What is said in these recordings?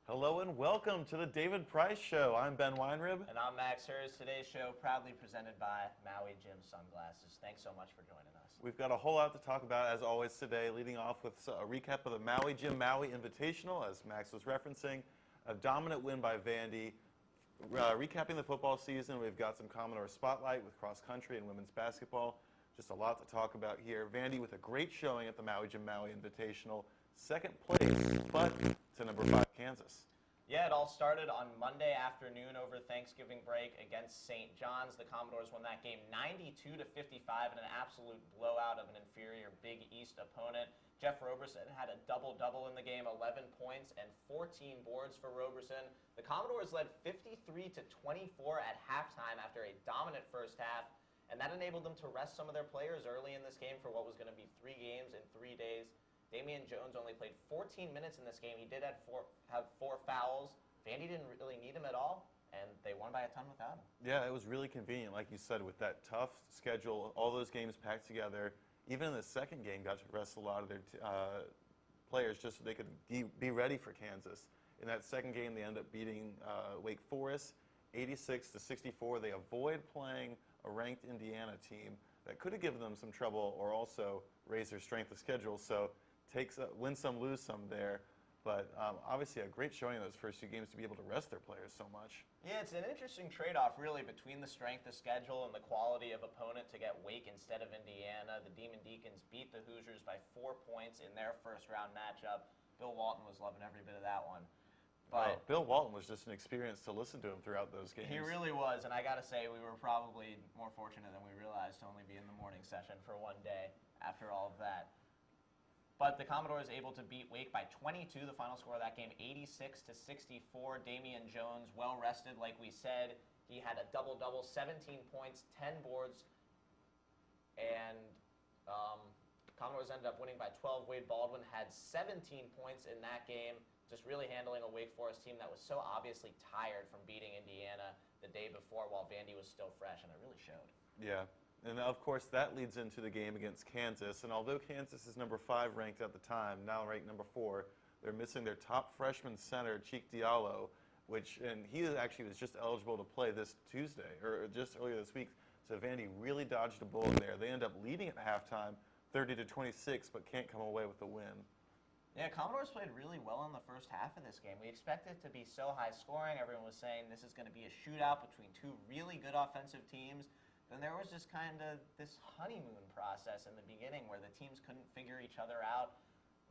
Hello and welcome to the David Price Show. I'm Ben Weinrib. And I'm Max Hers. Today's show proudly presented by Maui Gym Sunglasses. Thanks so much for joining us. We've got a whole lot to talk about as always today, leading off with a recap of the Maui Gym Maui Invitational, as Max was referencing. A dominant win by Vandy. Recapping the football season, we've got some Commodore Spotlight with cross country and women's basketball. Just a lot to talk about here. Vandy with a great showing at the Maui Gym Maui Invitational. Second place, but to number 5 Kansas. Yeah, it all started on Monday afternoon over Thanksgiving break against St. John's. The Commodores won that game 92-55 in an absolute blowout of an inferior Big East opponent. Jeff Roberson had a double-double in the game, 11 points and 14 boards for Roberson. The Commodores led 53-24 at halftime after a dominant first half, and that enabled them to rest some of their players early in this game for what was going to be 3 games in 3 days. Damian Jones only played 14 minutes in this game. He did have four fouls. Vandy didn't really need him at all, and they won by a ton without him. Yeah, it was really convenient, like you said, with that tough schedule, all those games packed together. Even in the second game, got to rest a lot of their players just so they could be ready for Kansas. In that second game, they ended up beating Wake Forest 86-64. They avoid playing a ranked Indiana team that could have given them some trouble or also raised their strength of schedule. So win some, lose some there. But obviously a great showing in those first 2 games to be able to rest their players so much. Yeah, it's an interesting trade-off, really, between the strength of schedule and the quality of opponent to get Wake instead of Indiana. The Demon Deacons beat the Hoosiers by 4 points in their first-round matchup. Bill Walton was loving every bit of that one. But Bill Walton was just an experience to listen to him throughout those games. He really was, and I got to say, we were probably more fortunate than we realized to only be in the morning session for one day after all of that. But the Commodores able to beat Wake by 22, the final score of that game, 86-64. Damian Jones, well rested, like we said. He had a double-double, 17 points, 10 boards, and Commodores ended up winning by 12. Wade Baldwin had 17 points in that game, just really handling a Wake Forest team that was so obviously tired from beating Indiana the day before while Vandy was still fresh, and it really showed. Yeah. And of course, that leads into the game against Kansas. And although Kansas is number 5 ranked at the time, now ranked number 4, they're missing their top freshman center, Cheek Diallo, and he actually was just eligible to play this Tuesday, or just earlier this week. So Vandy really dodged a bullet there. They end up leading at halftime, 30-26, but can't come away with the win. Yeah, Commodores played really well in the first half of this game. We expected it to be so high scoring. Everyone was saying this is going to be a shootout between 2 really good offensive teams. Then there was just kind of this honeymoon process in the beginning where the teams couldn't figure each other out.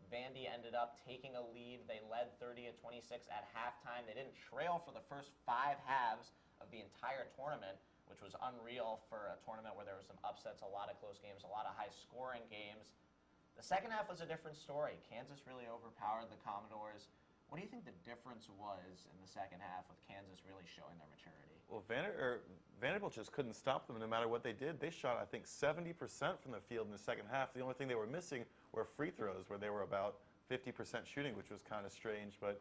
Vandy ended up taking a lead. They led 30-26 at halftime. They didn't trail for the first 5 halves of the entire tournament, which was unreal for a tournament where there were some upsets, a lot of close games, a lot of high-scoring games. The second half was a different story. Kansas really overpowered the Commodores. What do you think the difference was in the second half with Kansas really showing their maturity? Well, Vanderbilt just couldn't stop them no matter what they did. They shot, I think, 70% from the field in the second half. The only thing they were missing were free throws, where they were about 50% shooting, which was kind of strange. But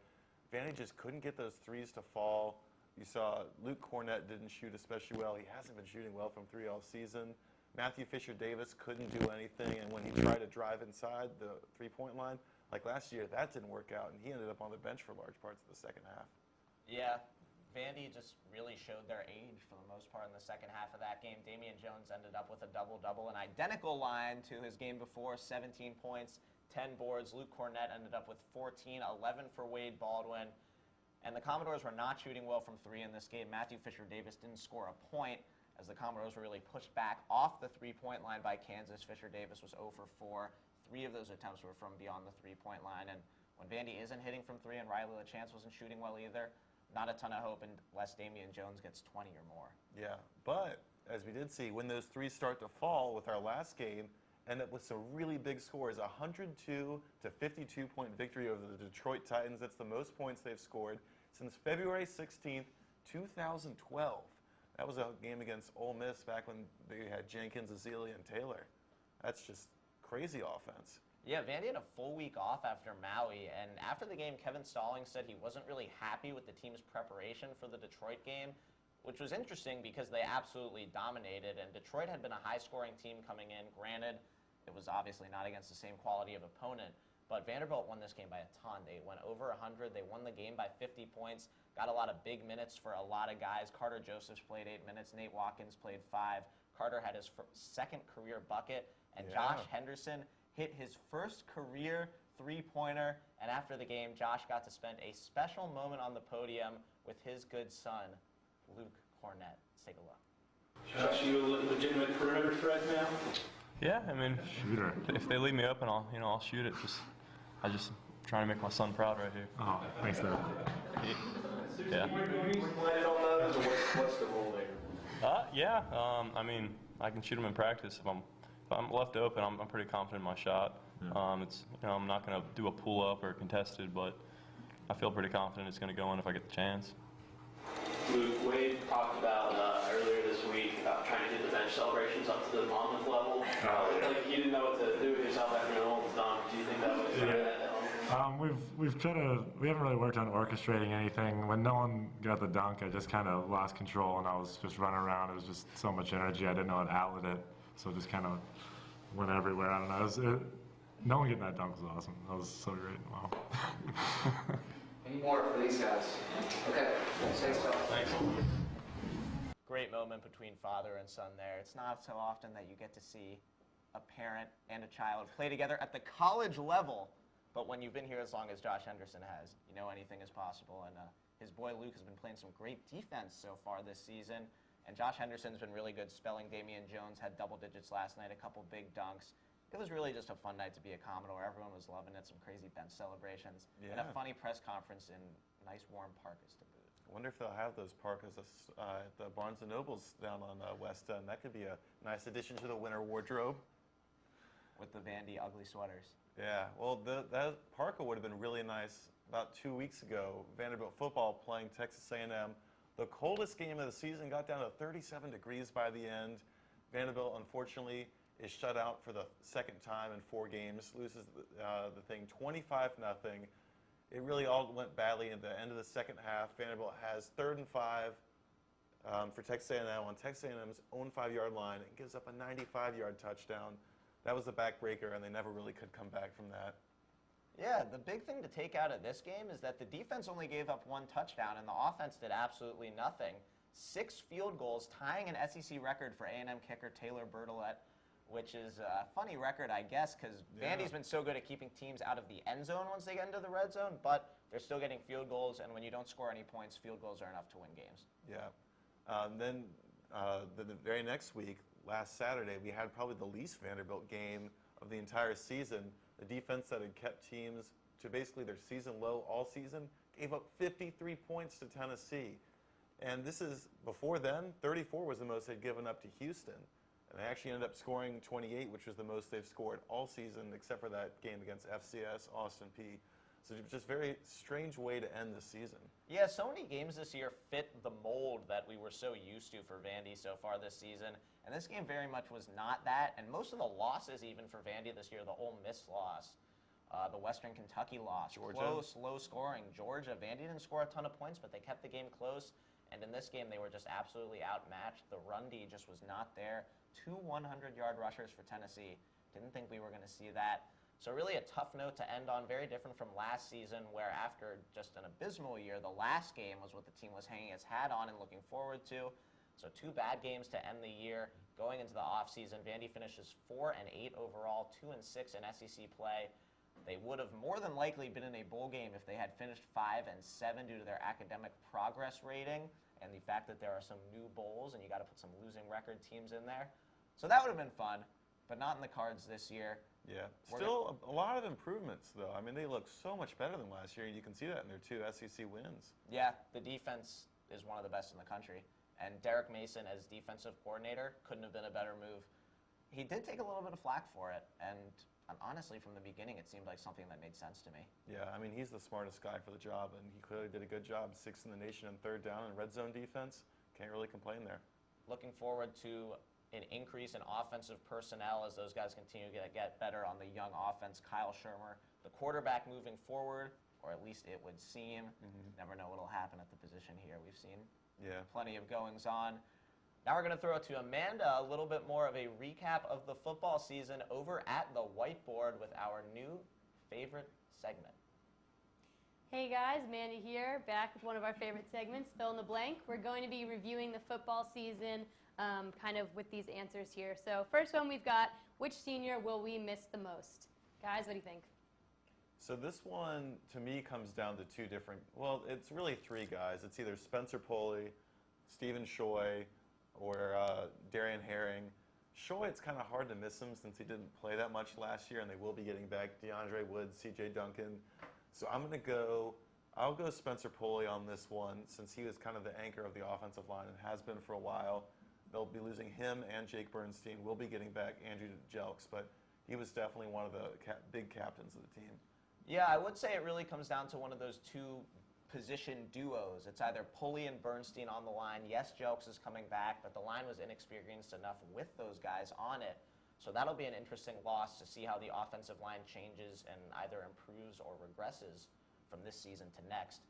Vandy just couldn't get those threes to fall. You saw Luke Cornett didn't shoot especially well. He hasn't been shooting well from 3 all season. Matthew Fisher-Davis couldn't do anything, and when he tried to drive inside the three-point line, like last year, that didn't work out, and he ended up on the bench for large parts of the second half. Yeah, Vandy just really showed their age for the most part in the second half of that game. Damian Jones ended up with a double-double, an identical line to his game before, 17 points, 10 boards. Luke Cornett ended up with 14, 11 for Wade Baldwin. And the Commodores were not shooting well from 3 in this game. Matthew Fisher-Davis didn't score a point as the Commodores were really pushed back off the three-point line by Kansas. Fisher-Davis was 0 for 4. 3 of those attempts were from beyond the three-point line. And when Vandy isn't hitting from 3 and Riley LaChance wasn't shooting well either, not a ton of hope unless Damian Jones gets 20 or more. Yeah, but as we did see, when those threes start to fall with our last game, end up with some really big scores, 102 to 52-point victory over the Detroit Titans. That's the most points they've scored since February 16th, 2012. That was a game against Ole Miss back when they had Jenkins, Azili, and Taylor. That's just crazy offense. Yeah, Vandy had a full week off after Maui, and after the game, Kevin Stallings said he wasn't really happy with the team's preparation for the Detroit game, which was interesting because they absolutely dominated, and Detroit had been a high-scoring team coming in. Granted, it was obviously not against the same quality of opponent, But Vanderbilt won this game by a ton. They went over 100. They won the game by 50 points. Got a lot of big minutes for a lot of guys. Carter Josephs played 8 minutes. Nate Watkins played 5. Carter had his second career bucket. And Josh Henderson hit his first career three-pointer. And after the game, Josh got to spend a special moment on the podium with his good son, Luke Cornett. Let's take a look. Josh, you a legitimate perimeter threat now? Yeah, I mean, shooter. If they leave me open, I'll shoot it. I just trying to make my son proud right here. Oh, thanks, Dad. Yeah. Planning on those, or what's the role there? Yeah. I mean, I can shoot them in practice. If I'm left open, I'm pretty confident in my shot. I'm not going to do a pull up or contested, but I feel pretty confident it's going to go in if I get the chance. Luke, Wade talked about earlier this week about trying to get the bench celebrations up to the Monmouth level. Like he didn't know what to do with himself after Nolan's dunk. Do you think that was? We haven't really worked on orchestrating anything. When Nolan got the dunk, I just kind of lost control and I was just running around. It was just so much energy. I didn't know how to outlet it, so it just kind of went everywhere. I don't know. Nolan getting that dunk was awesome. That was so great. Wow. Any more for these guys? Okay, thanks, Phil. Thanks. Great moment between father and son there. It's not so often that you get to see a parent and a child play together at the college level. But when you've been here as long as Josh Henderson has, you know anything is possible. And his boy Luke has been playing some great defense so far this season. And Josh Henderson's been really good spelling. Damian Jones had double digits last night, a couple big dunks. It was really just a fun night to be a Commodore. Everyone was loving it, some crazy bench celebrations, and a funny press conference in nice warm parkas to boot. I wonder if they'll have those parkas at the Barnes & Nobles down on West End. That could be a nice addition to the winter wardrobe. With the Vandy ugly sweaters. Yeah, well, that parka would have been really nice about 2 weeks ago. Vanderbilt football playing Texas A&M. The coldest game of the season got down to 37 degrees by the end. Vanderbilt, unfortunately, is shut out for the second time in 4 games, loses the thing 25-0. It really all went badly at the end of the second half. Vanderbilt has 3rd and 5 for Texas A&M on Texas A&M's own 5-yard line. It gives up a 95-yard touchdown. That was the backbreaker, and they never really could come back from that. Yeah, the big thing to take out of this game is that the defense only gave up 1 touchdown, and the offense did absolutely nothing. 6 field goals, tying an SEC record for A&M kicker Taylor Bertolette, which is a funny record, I guess, because Vandy's been so good at keeping teams out of the end zone once they get into the red zone, but they're still getting field goals, and when you don't score any points, field goals are enough to win games. Yeah. Then the very next week, last Saturday, we had probably the least Vanderbilt game of the entire season. The defense that had kept teams to basically their season low all season gave up 53 points to Tennessee. And this is, before then, 34 was the most they'd given up to Houston. And they actually ended up scoring 28, which was the most they've scored all season, except for that game against FCS, Austin Peay. So just very strange way to end the season. Yeah, so many games this year fit the mold that we were so used to for Vandy so far this season. And this game very much was not that. And most of the losses even for Vandy this year, the Ole Miss loss, the Western Kentucky loss, Georgia. Close, low scoring. Georgia, Vandy didn't score a ton of points, but they kept the game close. And in this game, they were just absolutely outmatched. The run D just was not there. 2 100-yard rushers for Tennessee. Didn't think we were going to see that. So really a tough note to end on, very different from last season where after just an abysmal year, the last game was what the team was hanging its hat on and looking forward to. So 2 bad games to end the year. Going into the offseason, Vandy finishes 4-8 overall, 2-6 in SEC play. They would have more than likely been in a bowl game if they had finished 5-7 due to their academic progress rating and the fact that there are some new bowls and you got to put some losing record teams in there. So that would have been fun, but not in the cards this year. Yeah, still a lot of improvements, though. I mean, they look so much better than last year, and you can see that in their 2 SEC wins. Yeah, the defense is one of the best in the country. And Derek Mason as defensive coordinator couldn't have been a better move. He did take a little bit of flack for it, and honestly, from the beginning, it seemed like something that made sense to me. Yeah, I mean, he's the smartest guy for the job, and he clearly did a good job. 6th in the nation in 3rd down and red zone defense. Can't really complain there. Looking forward to an increase in offensive personnel as those guys continue to get better on the young offense. Kyle Shermer, the quarterback moving forward, or at least it would seem. Never know what will happen at the position here. We've seen plenty of goings on. Now we're going to throw it to Amanda, a little bit more of a recap of the football season over at the whiteboard with our new favorite segment. Hey guys, Mandy here, back with one of our favorite segments, Fill in the Blank. We're going to be reviewing the football season kind of with these answers here. So first one we've got, which senior will we miss the most? Guys, what do you think? So this one, to me, comes down to two different, well, it's really three guys. It's either Spencer Pulley, Stephen Shoy, or Darian Herring. Shoy, it's kind of hard to miss him since he didn't play that much last year, and they will be getting back DeAndre Woods, C.J. Duncan. So I'll go Spencer Pulley on this one since he was kind of the anchor of the offensive line and has been for a while. They'll be losing him and Jake Bernstein. We'll be getting back Andrew Jelks, but he was definitely one of the big captains of the team. Yeah, I would say it really comes down to one of those two position duos. It's either Pulley and Bernstein on the line. Yes, Jelks is coming back, but the line was inexperienced enough with those guys on it. So that'll be an interesting loss to see how the offensive line changes and either improves or regresses from this season to next.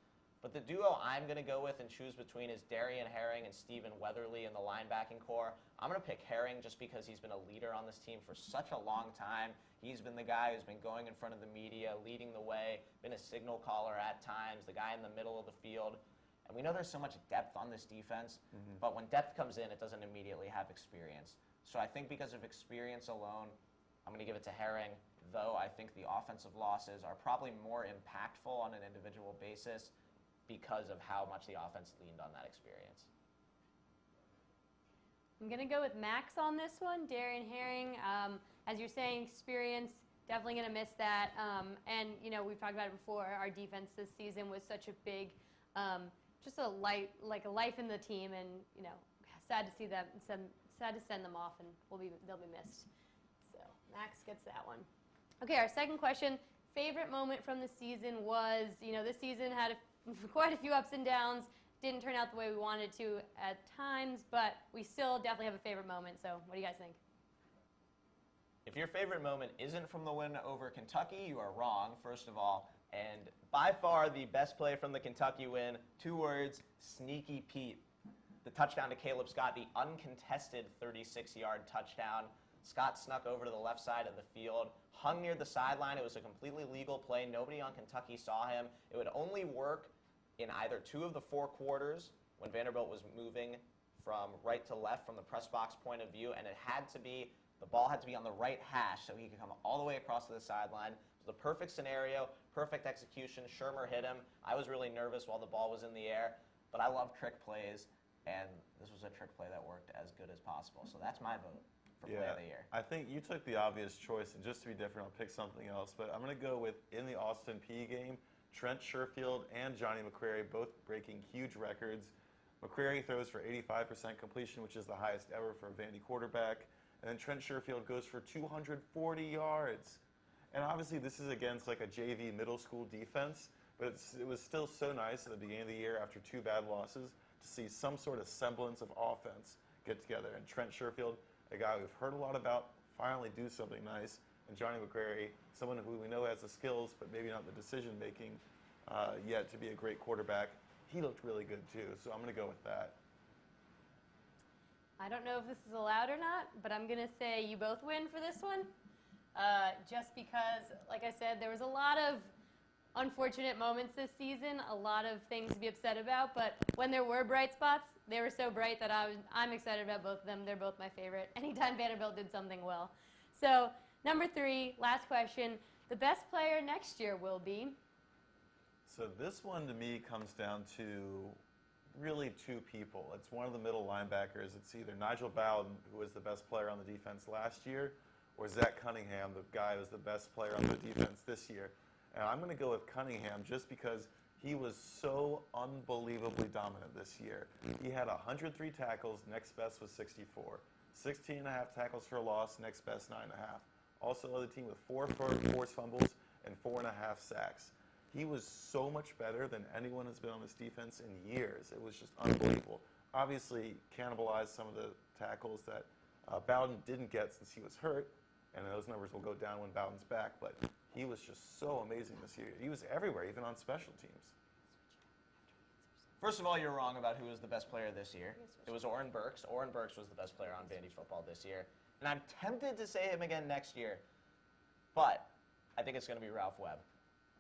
But the duo I'm going to go with and choose between is Darian Herring and Stephen Weatherly in the linebacking core. I'm going to pick Herring just because he's been a leader on this team for such a long time. He's been the guy who's been going in front of the media, leading the way, been a signal caller at times, the guy in the middle of the field. And we know there's so much depth on this defense, but when depth comes in, it doesn't immediately have experience. So I think because of experience alone, I'm going to give it to Herring, though I think the offensive losses are probably more impactful on an individual basis because of how much the offense leaned on that experience. I'm going to go with Max on this one, Darian Herring. As you're saying, experience, definitely going to miss that. And, you know, we've talked about it before, our defense this season was such a big, just a life in the team, and, you know, sad to see them, sad to send them off, and they'll be missed. So Max gets that one. Okay, our second question, favorite moment from the season was, you know, this season had quite a few ups and downs. Didn't turn out the way we wanted to at times, but we still definitely have a favorite moment. So what do you guys think? If your favorite moment isn't from the win over Kentucky, you are wrong, first of all. And by far the best play from the Kentucky win, 2 words, Sneaky Pete. The touchdown to Caleb Scott, the uncontested 36-yard touchdown. Scott snuck over to the left side of the field, hung near the sideline. It was a completely legal play. Nobody on Kentucky saw him. It would only work in either 2 of the 4 quarters when Vanderbilt was moving from right to left from the press box point of view, and the ball had to be on the right hash so he could come all the way across to the sideline. It was the perfect scenario, perfect execution. Shermer hit him. I was really nervous while the ball was in the air, but I love trick plays, and this was a trick play that worked as good as possible. So that's my vote for play of the year. I think you took the obvious choice, and just to be different, I'll pick something else. But I'm going to go with, in the Austin Peay game, Trent Sherfield and Johnny McCrary both breaking huge records. McCrary throws for 85% completion, which is the highest ever for a Vandy quarterback. And then Trent Sherfield goes for 240 yards. And obviously this is against like a JV middle school defense, but it was still so nice at the beginning of the year after 2 bad losses to see some sort of semblance of offense get together. And Trent Sherfield, a guy we've heard a lot about, finally do something nice. And Johnny McCrary, someone who we know has the skills, but maybe not the decision-making yet to be a great quarterback. He looked really good too, so I'm going to go with that. I don't know if this is allowed or not, but I'm going to say you both win for this one. Just because, like I said, there was a lot of unfortunate moments this season, a lot of things to be upset about, but when there were bright spots, they were so bright that I'm excited about both of them. They're both my favorite. Anytime Vanderbilt did something well. So, number 3, last question. The best player next year will be? So this one to me comes down to really 2 people. It's one of the middle linebackers. It's either Nigel Bowden, who was the best player on the defense last year, or Zach Cunningham, the guy who was the best player on the defense this year. And I'm going to go with Cunningham just because he was so unbelievably dominant this year. He had 103 tackles, next best was 64. 16.5 tackles for a loss, next best 9.5. Also led the team with 4 forced fumbles and 4.5 sacks. He was so much better than anyone has been on this defense in years. It was just unbelievable. Obviously, cannibalized some of the tackles that Bowden didn't get since he was hurt, and those numbers will go down when Bowden's back, but he was just so amazing this year. He was everywhere, even on special teams. First of all, you're wrong about who was the best player this year. It was Oren Burks. Oren Burks was the best player on Vandy football this year. And I'm tempted to say him again next year, but I think it's going to be Ralph Webb.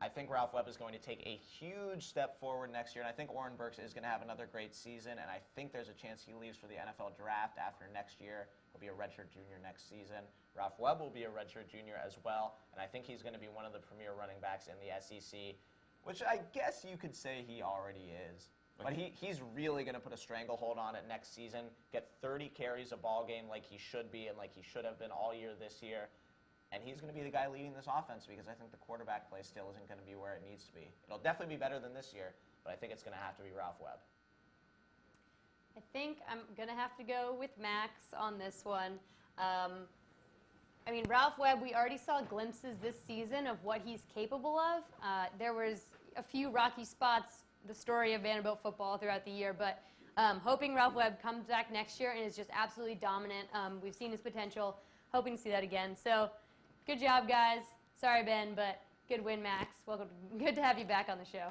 I think Ralph Webb is going to take a huge step forward next year, and I think Oren Burks is going to have another great season, and I think there's a chance he leaves for the NFL draft after next year. He'll be a redshirt junior next season. Ralph Webb will be a redshirt junior as well, and I think he's going to be one of the premier running backs in the SEC, which I guess you could say he already is. But he's really going to put a stranglehold on it next season, get 30 carries a ball game like he should be and like he should have been all year this year. And he's going to be the guy leading this offense because I think the quarterback play still isn't going to be where it needs to be. It'll definitely be better than this year, but I think it's going to have to be Ralph Webb. I think I'm going to have to go with Max on this one. I mean, Ralph Webb, we already saw glimpses this season of what he's capable of. There was a few rocky spots, the story of Vanderbilt football throughout the year, but hoping Ralph Webb comes back next year and is just absolutely dominant. We've seen his potential, hoping to see that again. So good job, guys. Sorry, Ben, but good win, Max. Welcome. Good to have you back on the show.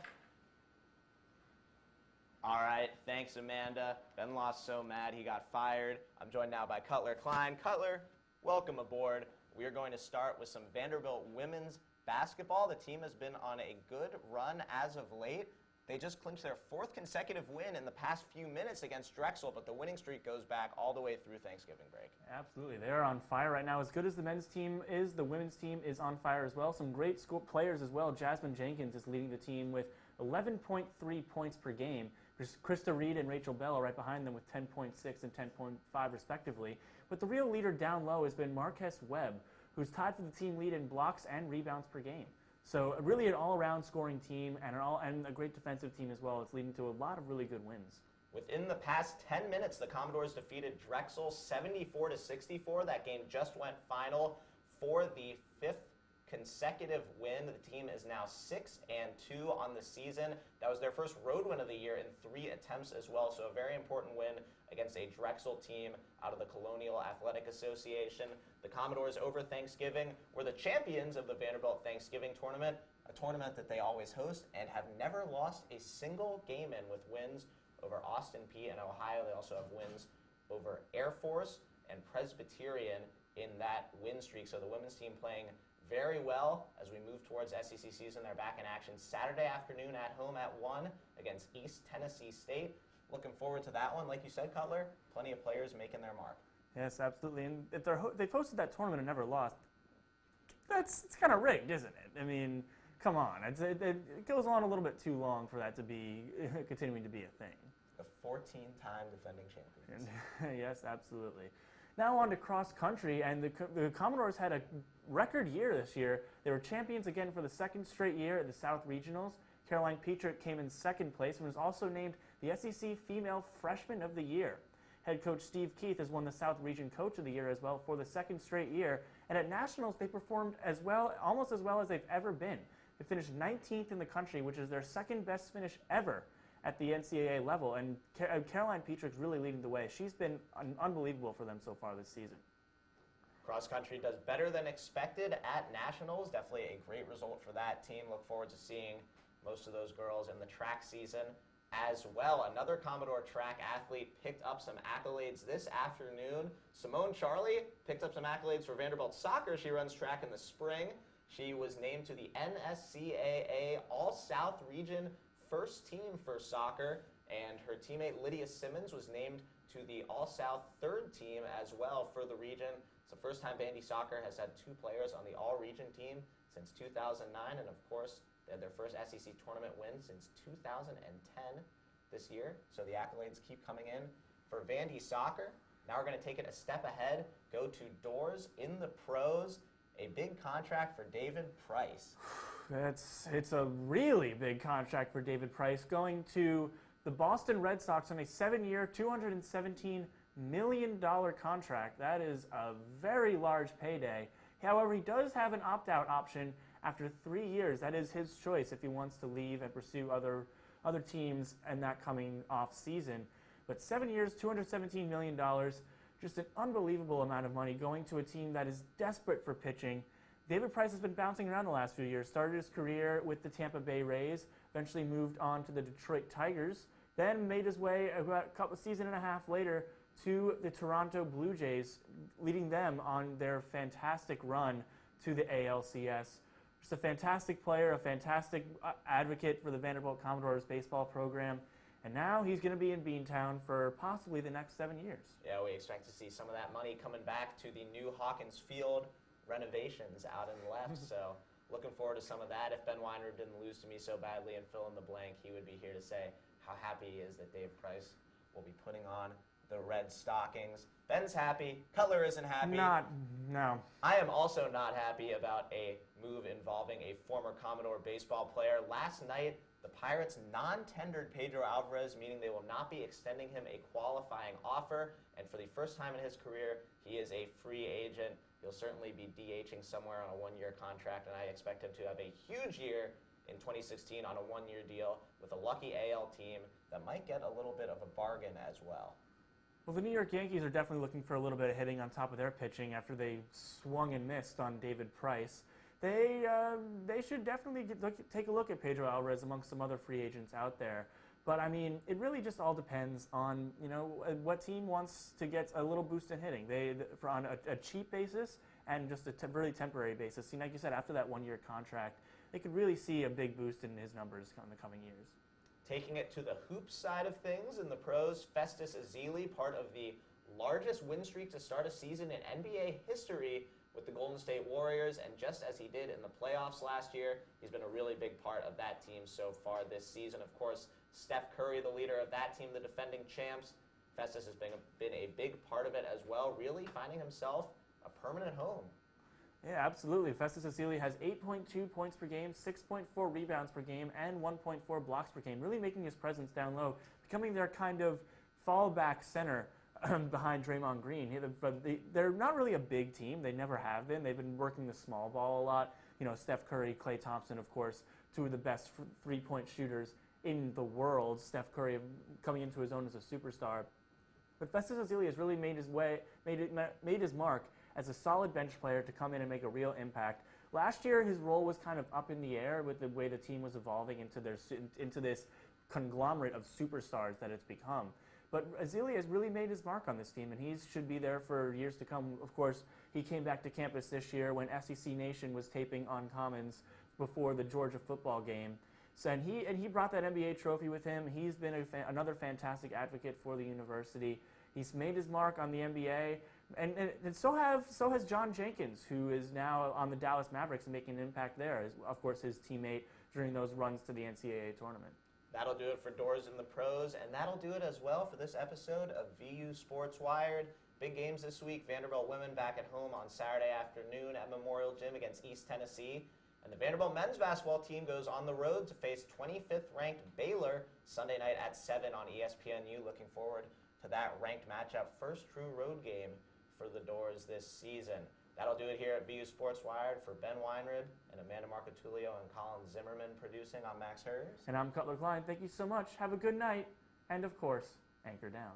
All right, thanks, Amanda. Ben lost so mad he got fired. I'm joined now by Cutler Klein. Cutler, welcome aboard. We are going to start with some Vanderbilt women's basketball. The team has been on a good run as of late. They just clinched their 4th consecutive win in the past few minutes against Drexel, but the winning streak goes back all the way through Thanksgiving break. Absolutely. They are on fire right now. As good as the men's team is, the women's team is on fire as well. Some great players as well. Jasmine Jenkins is leading the team with 11.3 points per game. Krista Reed and Rachel Bell are right behind them with 10.6 and 10.5 respectively. But the real leader down low has been Marquez Webb, who's tied for the team lead in blocks and rebounds per game. So really an all-around scoring team and a great defensive team as well. It's leading to a lot of really good wins. Within the past 10 minutes, the Commodores defeated Drexel 74-64. That game just went final for the 5th consecutive win. The team is now 6-2 on the season. That was their first road win of the year in 3 attempts as well. So a very important win against a Drexel team out of the Colonial Athletic Association. The Commodores over Thanksgiving were the champions of the Vanderbilt Thanksgiving tournament, a tournament that they always host and have never lost a single game in, with wins over Austin Peay and Ohio. They also have wins over Air Force and Presbyterian in that win streak. So the women's team playing very well as we move towards SEC season. They're back in action Saturday afternoon at home at 1 against East Tennessee State. Looking forward to that one. Like you said, Cutler, plenty of players making their mark. Yes, absolutely. And if they've hosted that tournament and never lost, it's kind of rigged, isn't it? I mean, come on. It goes on a little bit too long for that to be continuing to be a thing. The 14-time defending champions. Yes, absolutely. Now on to cross country, and the Commodores had a record year this year. They were champions again for the 2nd straight year at the South Regionals. Caroline Petrick came in 2nd place and was also named the SEC Female Freshman of the Year. Head coach Steve Keith has won the South Region Coach of the Year as well for the 2nd straight year. And at Nationals, they performed as well, almost as well as they've ever been. They finished 19th in the country, which is their 2nd best finish ever at the NCAA level. And Caroline Petrick's really leading the way. She's been unbelievable for them so far this season. Cross country does better than expected at Nationals. Definitely a great result for that team. Look forward to seeing most of those girls in the track season as well. Another Commodore track athlete picked up some accolades this afternoon. Simone Charlie picked up some accolades for Vanderbilt soccer. She runs track in the spring. She was named to the NSCAA All-South Region first team for soccer, and her teammate Lydia Simmons was named to the All-South third team as well for the region. It's the first time Vandy soccer has had 2 players on the all-region team since 2009, and of course, they had their first SEC tournament win since 2010 this year. So the accolades keep coming in for Vandy soccer. Now we're going to take it a step ahead, go to doors in the pros. A big contract for David Price. It's a really big contract for David Price, going to the Boston Red Sox on a 7-year, $217 million contract. That is a very large payday. However, he does have an opt-out option after 3 years. That is his choice if he wants to leave and pursue other teams in that coming off season. But 7 years, $217 million, just an unbelievable amount of money going to a team that is desperate for pitching. David Price has been bouncing around the last few years. Started his career with the Tampa Bay Rays, eventually moved on to the Detroit Tigers, then made his way about a season and a half later to the Toronto Blue Jays, leading them on their fantastic run to the ALCS. Just a fantastic player, a fantastic advocate for the Vanderbilt Commodores baseball program. And now he's going to be in Beantown for possibly the next 7 years. Yeah, we expect to see some of that money coming back to the new Hawkins Field renovations out in left. So looking forward to some of that. If Ben Weinrib didn't lose to me so badly and fill in the blank, he would be here to say how happy he is that Dave Price will be putting on the red stockings. Ben's happy. Cutler isn't happy. No. I am also not happy about a move involving a former Commodore baseball player. Last night, the Pirates non-tendered Pedro Alvarez, meaning they will not be extending him a qualifying offer. And for the first time in his career, he is a free agent. He'll certainly be DHing somewhere on a one-year contract, and I expect him to have a huge year in 2016 on a one-year deal with a lucky AL team that might get a little bit of a bargain as well. Well, the New York Yankees are definitely looking for a little bit of hitting on top of their pitching after they swung and missed on David Price. They should definitely take a look at Pedro Alvarez amongst some other free agents out there. But, I mean, it really just all depends on, what team wants to get a little boost in hitting. On a cheap basis and just a really temporary basis. Like you said, after that one-year contract, they could really see a big boost in his numbers in the coming years. Taking it to the hoops side of things in the pros, Festus Ezeli, part of the largest win streak to start a season in NBA history with the Golden State Warriors, and just as he did in the playoffs last year, he's been a really big part of that team so far this season. Of course, Steph Curry, the leader of that team, the defending champs. Festus has been a big part of it as well, really finding himself a permanent home. Yeah, absolutely. Festus Ezeli has 8.2 points per game, 6.4 rebounds per game, and 1.4 blocks per game, really making his presence down low, becoming their kind of fallback center behind Draymond Green. They're not really a big team. They never have been. They've been working the small ball a lot. Steph Curry, Klay Thompson, of course, two of the best three-point shooters in the world. Steph Curry coming into his own as a superstar. But Festus Ezeli has really made his mark as a solid bench player to come in and make a real impact. Last year, his role was kind of up in the air with the way the team was evolving into this conglomerate of superstars that it's become. But Ezeli has really made his mark on this team, and he should be there for years to come. Of course, he came back to campus this year when SEC Nation was taping on Commons before the Georgia football game. So, and he brought that NBA trophy with him. He's been another fantastic advocate for the university. He's made his mark on the NBA, and so has John Jenkins, who is now on the Dallas Mavericks and making an impact there. As, of course, his teammate during those runs to the NCAA tournament. That'll do it for Doors in the Pros, and that'll do it as well for this episode of VU Sports Wired. Big games this week. Vanderbilt women back at home on Saturday afternoon at Memorial Gym against East Tennessee. And the Vanderbilt men's basketball team goes on the road to face 25th ranked Baylor Sunday night at 7 on ESPNU. Looking forward to that ranked matchup. First true road game for the Doors this season. That'll do it here at VU Sports Wired. For Ben Weinrib and Amanda Marcotulio and Colin Zimmerman producing, I'm Max Hers. And I'm Cutler Klein. Thank you so much. Have a good night. And, of course, anchor down.